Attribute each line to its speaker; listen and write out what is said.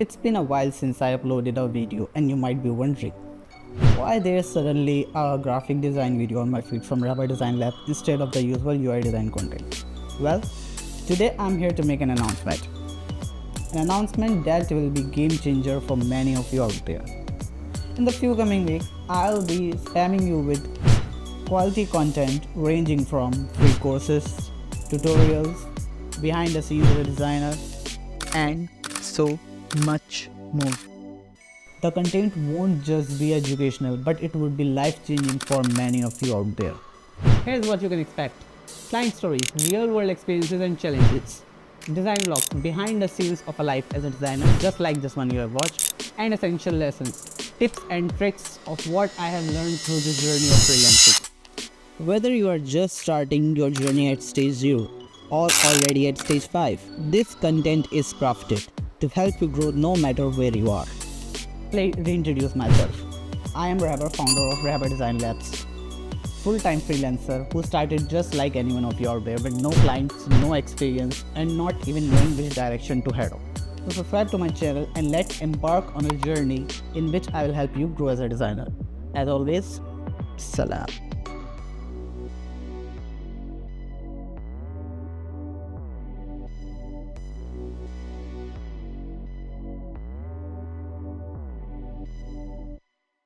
Speaker 1: It's been a while since I uploaded a video, and you might be wondering why there's suddenly a graphic design video on my feed from Rhbrdsgnlabs instead of the usual UI design content. Well, today I'm here to make an announcement. An announcement that will be game changer for many of you out there. In the few coming weeks, I'll be spamming you with quality content ranging from free courses, tutorials, behind the scenes of a designer, and so much more. The content won't just be educational, but it would be life-changing for many of you out there. Here's what you can expect. Client stories, real-world experiences and challenges. Design vlogs, behind the scenes of a life as a designer, just like this one you have watched. And essential lessons, tips and tricks of what I have learned through this journey of freelancing. Whether you are just starting your journey at stage 0 or already at stage 5, this content is crafted to help you grow no matter where you are. Let me reintroduce myself. I am Rhbr, founder of Rhbrdsgnlabs, full-time freelancer who started just like anyone of you out there with no clients, no experience, and not even knowing which direction to head on. So subscribe to my channel and let's embark on a journey in which I will help you grow as a designer. As always, salam.